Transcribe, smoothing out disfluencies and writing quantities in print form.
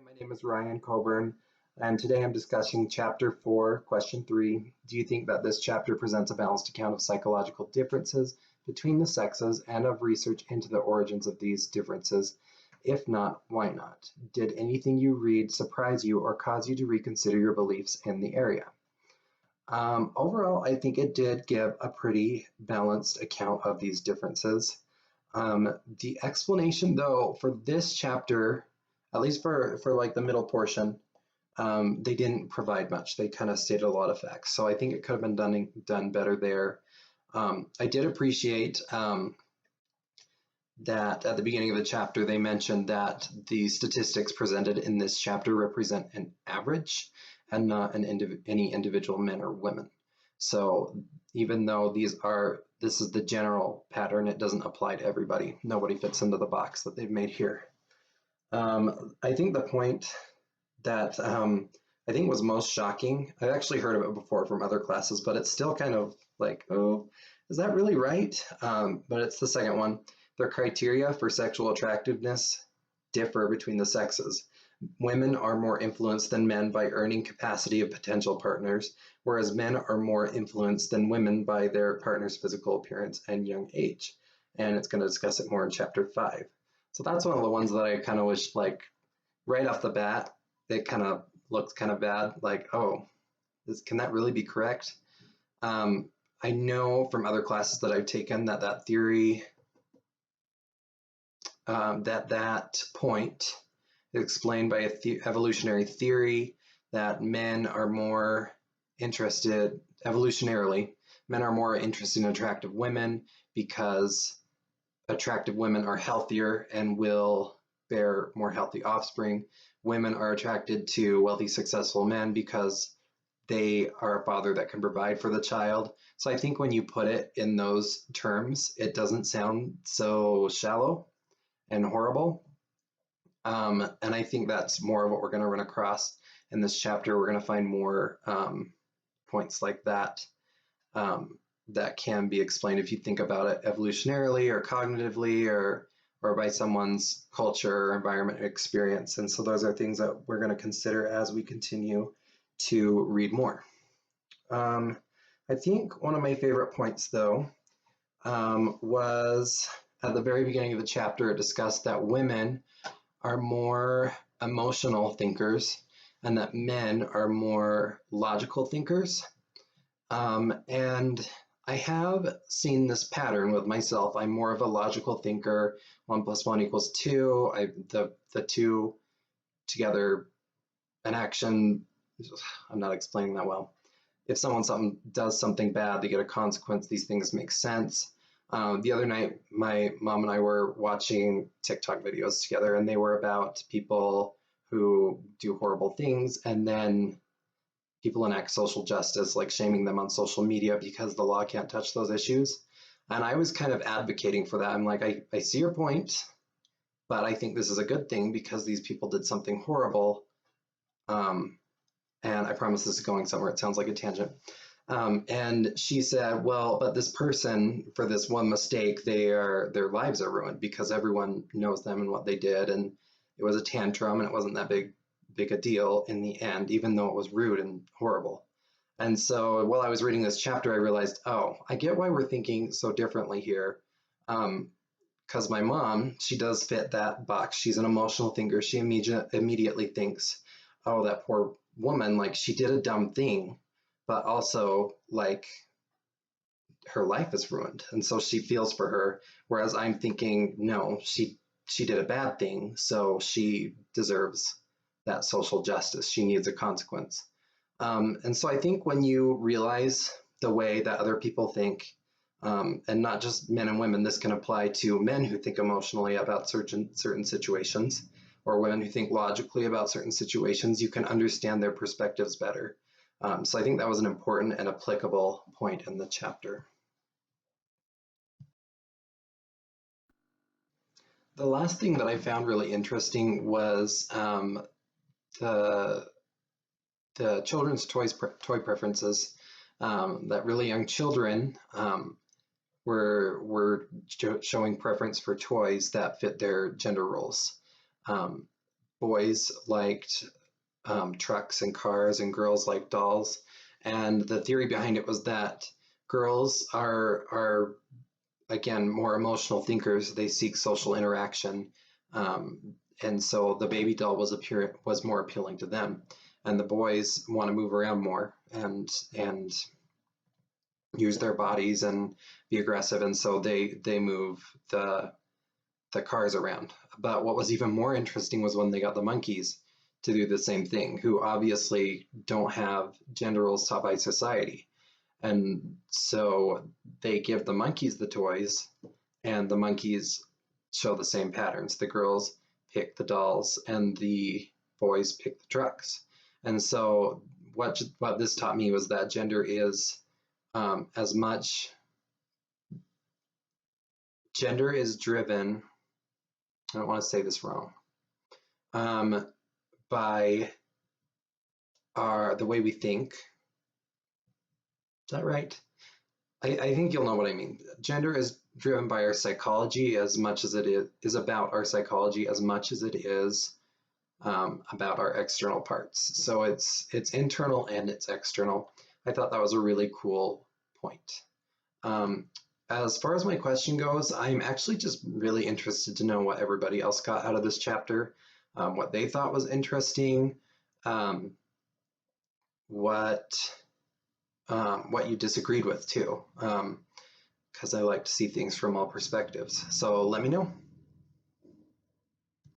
my name is Ryan Coburn, and today I'm discussing Chapter 4, Question 3. Do you think that this chapter presents a balanced account of psychological differences between the sexes and of research into the origins of these differences? If not, why not? Did anything you read surprise you or cause you to reconsider your beliefs in the area? Overall, I think it did give a pretty balanced account of these differences. The explanation, though, for this chapter, at least for like the middle portion, they didn't provide much. They kind of stated a lot of facts. So I think it could have been done better there. I did appreciate that at the beginning of the chapter, they mentioned that the statistics presented in this chapter represent an average and not any individual men or women. So even though this is the general pattern, it doesn't apply to everybody. Nobody fits into the box that they've made here. I think the point that I think was most shocking, I've actually heard of it before from other classes, but it's still kind of like, oh, is that really right? But it's the second one. Their criteria for sexual attractiveness differ between the sexes. Women are more influenced than men by earning capacity of potential partners, whereas men are more influenced than women by their partner's physical appearance and young age. And it's going to discuss it more in Chapter 5. So that's one of the ones that I kind of wish, like, right off the bat, it kind of looked kind of bad, like, oh, can that really be correct? I know from other classes that I've taken that theory, that point is explained by evolutionary theory that men are more interested, evolutionarily, men are more interested in attractive women because attractive women are healthier and will bear more healthy offspring. Women are attracted to wealthy, successful men because they are a father that can provide for the child. So I think when you put it in those terms, it doesn't sound so shallow and horrible. And I think that's more of what we're going to run across in this chapter. We're going to find more points like that that can be explained if you think about it evolutionarily or cognitively or by someone's culture or environment experience. And so those are things that we're going to consider as we continue to read more. I think one of my favorite points, though, was at the very beginning of the chapter. It discussed that women are more emotional thinkers and that men are more logical thinkers. And I have seen this pattern with myself. I'm more of a logical thinker. 1 + 1 = 2. The two together, an action, I'm not explaining that well. If someone does something bad, they get a consequence. These things make sense. The other night, my mom and I were watching TikTok videos together, and they were about people who do horrible things, and then people enact social justice, like shaming them on social media because the law can't touch those issues. And I was kind of advocating for that. I'm like, I see your point, but I think this is a good thing because these people did something horrible. And I promise this is going somewhere. It sounds like a tangent. And she said, well, but this person, for this one mistake, their lives are ruined because everyone knows them and what they did. And it was a tantrum and it wasn't that big a deal in the end, even though it was rude and horrible. And so while I was reading this chapter, I realized, oh, I get why we're thinking so differently here. Because my mom, she does fit that box. She's an emotional thinker. She immediately thinks, oh, that poor woman, like she did a dumb thing, but also like her life is ruined. And so she feels for her. Whereas I'm thinking, no, she did a bad thing, so she deserves that social justice. She needs a consequence. And so I think when you realize the way that other people think, and not just men and women, this can apply to men who think emotionally about certain situations, or women who think logically about certain situations, you can understand their perspectives better. So I think that was an important and applicable point in the chapter. The last thing that I found really interesting was the children's toy preferences. That really young children were showing preference for toys that fit their gender roles. boys liked trucks and cars and girls liked dolls. And the theory behind it was that girls are again more emotional thinkers. They seek social interaction, and so the baby doll was more appealing to them. And the boys want to move around more and use their bodies and be aggressive, and so they move the cars around. But what was even more interesting was when they got the monkeys to do the same thing, who obviously don't have gender roles taught by society. And so they give the monkeys the toys, and the monkeys show the same patterns. The girls pick the dolls, and the boys pick the trucks. And so what this taught me was that gender is as much gender is driven. I don't want to say this wrong. By the way we think. Is that right? I think you'll know what I mean. Gender is driven by our psychology as much as it is about our psychology as much as it is about our external parts. So it's internal and it's external. I thought that was a really cool point. As far as my question goes, I'm actually just really interested to know what everybody else got out of this chapter, what they thought was interesting, what you disagreed with too, because I like to see things from all perspectives. So let me know.